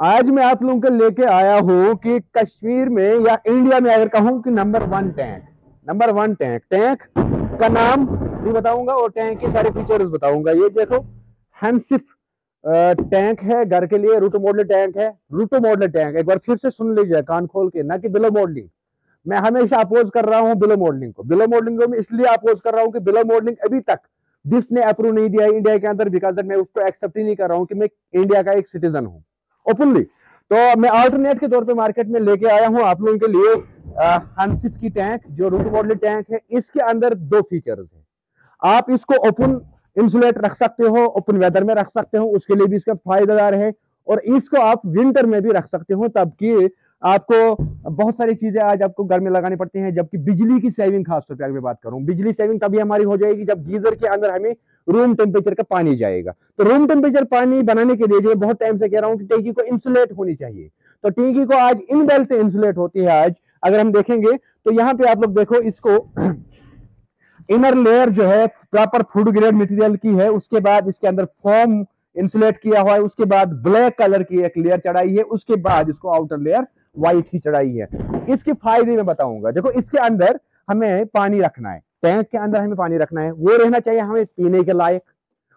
आज मैं आप लोगों को लेके आया हूं कि कश्मीर में या इंडिया में अगर कहूं कि नंबर 1 टैंक टैंक का नाम भी बताऊंगा और टैंक के सारे फीचर्स बताऊंगा। ये देखो, हैंसिफ टैंक है घर के लिए। रूटो मॉडल टैंक है। रूटो मॉडल टैंक, एक बार फिर से सुन लीजिए कान खोल के, ना कि बिलो मॉडलिंग। मैं हमेशा अपोज कर रहा हूं बिलो मॉडलिंग को। बिलो मॉडलिंग को मैं इसलिए अपोज कर रहा हूं कि बिलो मॉडलिंग अभी तक जिसने अप्रूव नहीं दिया है इंडिया के अंदर, बिकॉज मैं उसको एक्सेप्ट ही नहीं कर रहा हूं कि मैं इंडिया का एक सिटीजन हूं ओपनली। तो मैं अल्टरनेट के तौर पे मार्केट में लेके आया हूं आप लोगों के लिए हंसिफ की टैंक, जो रूट मॉडल टैंक है। इसके अंदर दो फीचर्स है। आप इसको ओपन इंसुलेट रख सकते हो, ओपन वेदर में रख सकते हो, उसके लिए भी इसका फायदेदार है। और इसको आप विंटर में भी रख सकते हो, तब कि आपको बहुत सारी चीजें आज आपको घर में लगानी पड़ती हैं। जबकि बिजली की सेविंग, खासतौर पर अगर मैं बात करूं, बिजली सेविंग तभी हमारी हो जाएगी जब गीजर के अंदर हमें रूम टेम्परेचर का पानी जाएगा। तो रूम टेम्परेचर पानी बनाने के लिए जो बहुत टाइम से कह रहा हूं कि टैंकी को इंसुलेट होनी चाहिए। तो टैंकी को आज इनबिल्ट इंसुलेट होती है। आज अगर हम देखेंगे तो यहाँ पे आप लोग देखो, इसको इनर लेयर जो है प्रॉपर फूड ग्रेड मटेरियल की है। उसके बाद इसके अंदर फोम इंसुलेट किया हुआ है। उसके बाद ब्लैक कलर की एक लेयर चढ़ाई है। उसके बाद इसको आउटर लेयर व्हाइट ही चढ़ाई है। इसके फायदे में बताऊंगा। देखो, इसके अंदर हमें पानी रखना है, टैंक के अंदर हमें पानी रखना है, वो रहना चाहिए हमें पीने के लायक,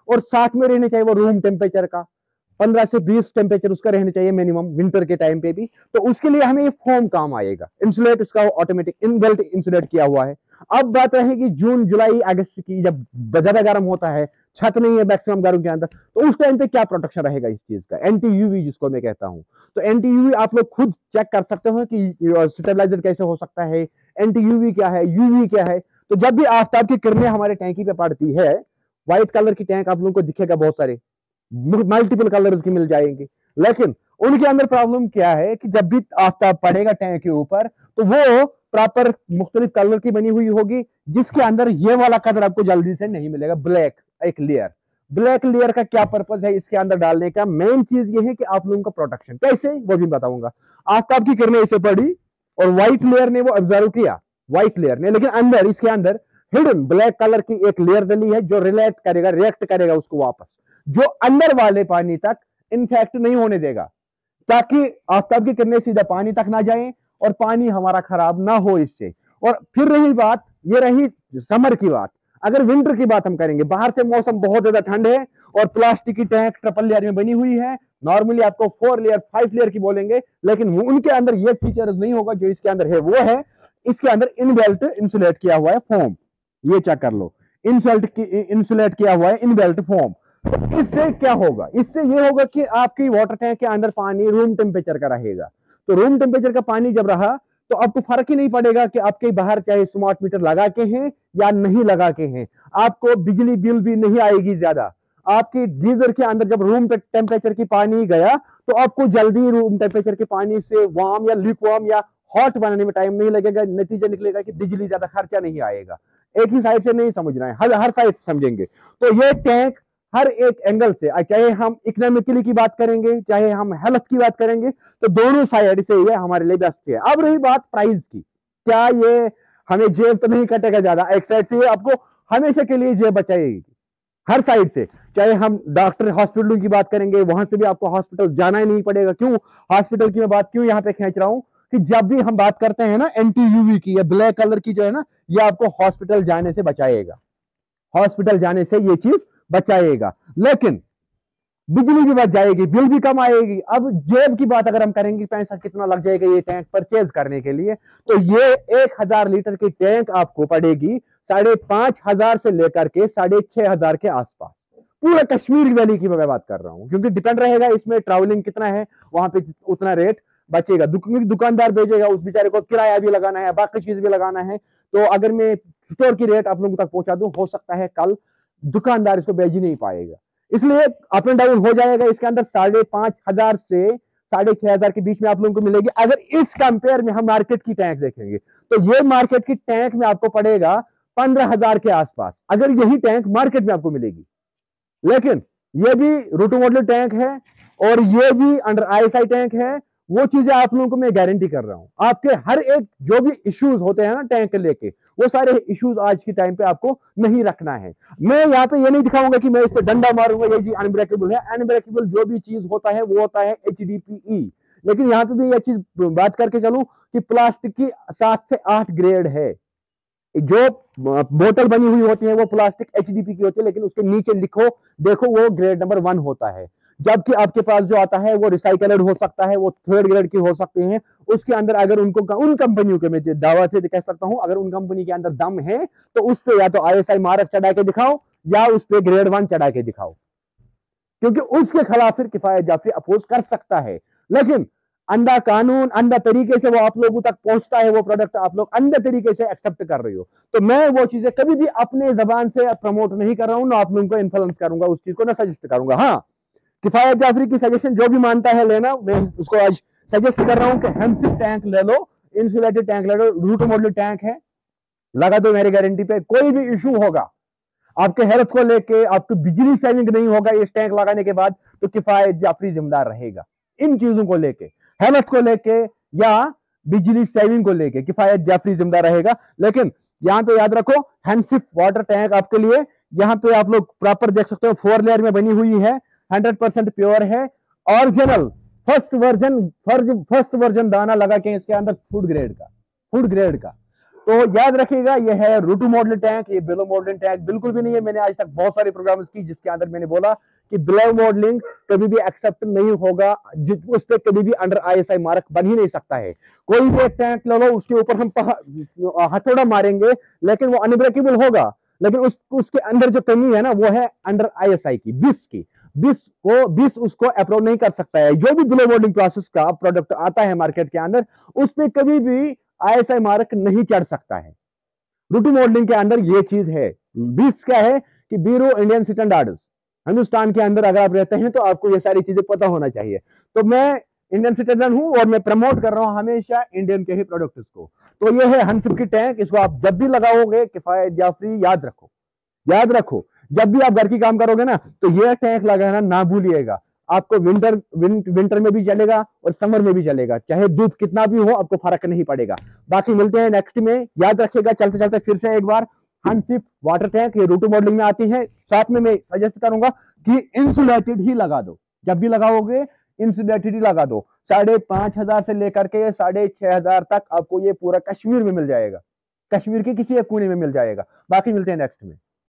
और साथ में रहने चाहिए वो रूम टेम्परेचर का 15 से 20 टेम्परेचर उसका रहना चाहिए मिनिमम, विंटर के टाइम पे भी। तो उसके लिए हमें ये फोम काम आएगा। इंसुलेट इसका ऑटोमेटिक इनबिल्ट इंसुलेट किया हुआ है। अब बात रहेगी जून जुलाई अगस्त की, जब ज्यादा गर्म होता है, छत नहीं है मैक्सिमम घरों के अंदर, तो उस टाइम पे क्या प्रोटेक्शन रहेगा इस चीज का? एंटी यूवी जिसको मैं कहता हूं। तो एंटी यूवी आप लोग खुद चेक कर सकते हो कि स्टेबलाइजर कैसे हो सकता है, एंटी यूवी क्या है, यूवी क्या है। तो जब भी आफ्ताब की किरणें हमारे टैंकी पे पड़ती है, व्हाइट कलर की टैंक आप लोगों को दिखेगा, बहुत सारे मल्टीपल कलर्स की मिल जाएंगे। लेकिन उनके अंदर प्रॉब्लम क्या है कि जब भी आफ्ताब पड़ेगा टैंक के ऊपर, तो वो प्रॉपर मुख्तलिफ कलर की बनी हुई होगी, जिसके अंदर ये वाला कलर आपको जल्दी से नहीं मिलेगा, ब्लैक एक लेयर। ब्लैक लेयर का क्या पर्पज है इसके अंदर डालने का? मेन चीज ये है कि आप लोगों का प्रोटेक्शन कैसे, वो भी बताऊंगा। आफ्ताब की किरणें इसे पड़ी और व्हाइट लेयर ने वो ऑब्जर्व किया, व्हाइट लेयर ने, लेकिन अंदर इसके अंदर हिडन ब्लैक कलर की एक लेयर डली है जो रिएक्ट करेगा उसको वापस, जो अंदर वाले पानी तक इन्फेक्ट नहीं होने देगा, ताकि आफ्ताब की किरणें सीधा पानी तक ना जाए और पानी हमारा खराब ना हो इससे। और फिर रही बात, ये रही समर की बात। अगर विंटर की बात हम करेंगे, बाहर से मौसम बहुत ज्यादा ठंड है और प्लास्टिक की टैंक ट्रिपल लेयर में बनी हुई है। नॉर्मली आपको 4 लेयर 5 लेयर की बोलेंगे, लेकिन उनके अंदर ये फीचर्स नहीं होगा जो इसके अंदर है। वो है इसके अंदर इनबिल्ट इंसुलेट किया हुआ है फोम। ये चेक कर लो, इंसुलेट किया हुआ है इनबिल्ट फोम। तो इससे क्या होगा? इससे ये होगा कि आपकी वाटर टैंक के अंदर पानी रूम टेम्परेचर का रहेगा। तो रूम टेम्परेचर का पानी जब रहा, तो आपको फर्क ही नहीं पड़ेगा कि आपके बाहर चाहे स्मार्ट मीटर लगा के हैं या नहीं लगा के हैं, आपको बिजली बिल भी नहीं आएगी ज्यादा। आपकी गीजर के अंदर जब रूम टेम्परेचर की पानी गया, तो आपको जल्दी रूम टेम्परेचर के पानी से वार्म या लिक वार्म या हॉट बनाने में टाइम नहीं लगेगा। नतीजा निकलेगा कि बिजली ज्यादा खर्चा नहीं आएगा। एक ही साइड से नहीं समझना है, हर साइड से समझेंगे। तो ये टैंक हर एक एंगल से, चाहे हम इकोनॉमिकली की बात करेंगे, चाहे हम हेल्थ की बात करेंगे, तो दोनों साइड से ये हमारे लिए बेस्ट है। अब रही बात प्राइस की, क्या ये हमें जेब तो नहीं कटेगा ज्यादा? एक साइड से ये आपको हमेशा के लिए जेब बचाएगी, हर साइड से। चाहे हम डॉक्टर हॉस्पिटलों की बात करेंगे, वहां से भी आपको हॉस्पिटल जाना ही नहीं पड़ेगा। क्यों हॉस्पिटल की मैं बात क्यों यहाँ पे खींच रहा हूं? कि जब भी हम बात करते हैं ना एंटी यूवी की, या ब्लैक कलर की जो है ना, ये आपको हॉस्पिटल जाने से बचाएगा, हॉस्पिटल जाने से ये चीज बचाएगा। लेकिन बिजली भी बच जाएगी, बिल भी कम आएगी। अब जेब की बात अगर हम करेंगे, पैसा कितना लग जाएगा ये टैंक परचेज करने के लिए, तो ये 1000 लीटर की टैंक आपको पड़ेगी 5500 से लेकर के 6500 के आसपास। पूरे कश्मीर वैली की मैं बात कर रहा हूं, क्योंकि डिपेंड रहेगा इसमें ट्रैवलिंग कितना है, वहां पे उतना रेट बचेगा। दुकानदार भेजेगा, उस बेचारे को किराया भी लगाना है, बाकी चीज भी लगाना है। तो अगर मैं स्टोर की रेट आप लोगों तक पहुंचा दूं, हो सकता है कल दुकानदार इसको भेज ही नहीं पाएगा। इसलिए अप एंड डाउन हो जाएगा। इसके अंदर 5500 से 6500 के बीच में आप लोगों को मिलेगी। अगर इस कंपेयर में हम मार्केट की टैंक देखेंगे, तो ये मार्केट की टैंक में आपको पड़ेगा 15000 के आसपास, अगर यही टैंक मार्केट में आपको मिलेगी। लेकिन ये भी रूटो मॉडल टैंक है और ये भी अंडर आईएसआई टैंक है, वो चीजें आप लोगों को मैं गारंटी कर रहा हूं। आपके हर एक जो भी इश्यूज होते हैं ना टैंक लेके, वो सारे इश्यूज आज के टाइम पे आपको नहीं रखना है। मैं यहाँ पे ये नहीं दिखाऊंगा कि मैं इस पे डंडा मारूंगा ये जी अनब्रेकेबल है। अनब्रेकेबल जो भी चीज होता है वो होता है HDPE। लेकिन यहाँ पे भी ये चीज बात करके चलूं कि प्लास्टिक की 7 से 8 ग्रेड है। जो बोतल बनी हुई होती है वो प्लास्टिक HDPE की होती है, लेकिन उसके नीचे लिखो देखो वो ग्रेड नंबर 1 होता है। जबकि आपके पास जो आता है वो रिसाइकल्ड हो सकता है, वो 3rd ग्रेड की हो सकते हैं। उसके अंदर अगर उनको उन कंपनियों के, मैं दावा से कह सकता हूं, अगर उन कंपनी के अंदर दम है तो उस पर या तो ISI मार्क चढ़ा के दिखाओ या उस पर ग्रेड 1 चढ़ा के दिखाओ, क्योंकि उसके खिलाफ फिर किफायत जाफरी अपोज कर सकता है। लेकिन अंधा कानून, अंधा तरीके से वो आप लोगों तक पहुंचता है, वो प्रोडक्ट आप लोग अंधे तरीके से एक्सेप्ट कर रही हो। तो मैं वो चीजें कभी भी अपने जबान से प्रमोट नहीं कर रहा हूं, ना आप लोगों को इन्फ्लुएंस करूंगा उस चीज को, ना सजेस्ट करूंगा। हाँ, किफायत जाफरी की सजेशन जो भी मानता है लेना, मैं उसको आज सजेस्ट कर रहा हूं कि हेमसिप टैंक ले लो, इंसुलेटेड टैंक ले लो, रूट मॉडल टैंक है, लगा दो मेरी गारंटी पे। कोई भी इशू होगा आपके हेल्थ को लेके, आपकी बिजली सेविंग नहीं होगा इस टैंक लगाने के बाद, तो किफायत जाफरी जिम्मेदार रहेगा। इन चीजों को लेके, हेल्थ को लेके या बिजली सेविंग को लेके, किफायत जाफरी जिम्मेदार रहेगा। लेकिन यहां पे याद रखो, हेमसिप वाटर टैंक आपके लिए, यहां पे आप लोग प्रॉपर देख सकते हो 4 लेयर में बनी हुई है, 100% प्योर है, ओरिजिनल फर्स्ट वर्जन दाना लगा के इसके अंदर, फूड ग्रेड का। तो याद रखिएगा, ये है रूटू मॉडल टैंक, ये बिलो मॉडलिंग टैंक बिल्कुल भी नहीं है। मैंने आज तक बहुत सारे प्रोग्राम्स की जिसके अंदर मैंने बोला कि बिलो मॉडलिंग कभी भी एक्सेप्ट नहीं होगा, उस पर कभी भी अंडर ISI मार्क बन ही नहीं सकता है। कोई भी एक टैंक ले लो, उसके ऊपर हम हथौड़ा मारेंगे लेकिन वो अनब्रेकेबल होगा, लेकिन उसके अंदर जो कमी है ना वो है अंडर ISI की, बिस उसको अप्रूव नहीं कर सकता है। जो भी बिलो मॉडलिंग प्रोसेस का प्रोडक्ट आता है मार्केट के अंदर, उस पर कभी भी ISI मार्क नहीं चढ़ सकता है। रूटू मॉडलिंग के अंदर ये चीज है। बीस क्या है कि ब्यूरो इंडियन स्टैंडर्ड्स, हिंदुस्तान के अंदर अगर आप रहते हैं तो आपको ये सारी चीजें पता होना चाहिए। तो मैं इंडियन सिटीजन हूं और मैं प्रमोट कर रहा हूं हमेशा इंडियन के ही प्रोडक्ट्स को। तो ये है हंसिप की टैंक, इसको आप जब भी लगाओगे किफायत जाफरी याद रखो, जब भी आप घर की काम करोगे ना तो ये टैंक लगाना ना भूलिएगा। आपको विंटर में भी चलेगा और समर में भी चलेगा, चाहे धूप कितना भी हो आपको फर्क नहीं पड़ेगा। बाकी मिलते हैं नेक्स्ट में। याद रखिएगा, चलते चलते फिर से एक बार, हंसिप वाटर टैंक ये रूटू मॉडलिंग में आती है। साथ में मैं सजेस्ट करूंगा कि इंसुलेटेड ही लगा दो, जब भी लगाओगे इंसुलेटेड ही लगा दो। 5,500 से लेकर के 6,500 तक आपको ये पूरा कश्मीर में मिल जाएगा, कश्मीर के किसी एक कोने में मिल जाएगा। बाकी मिलते हैं नेक्स्ट में।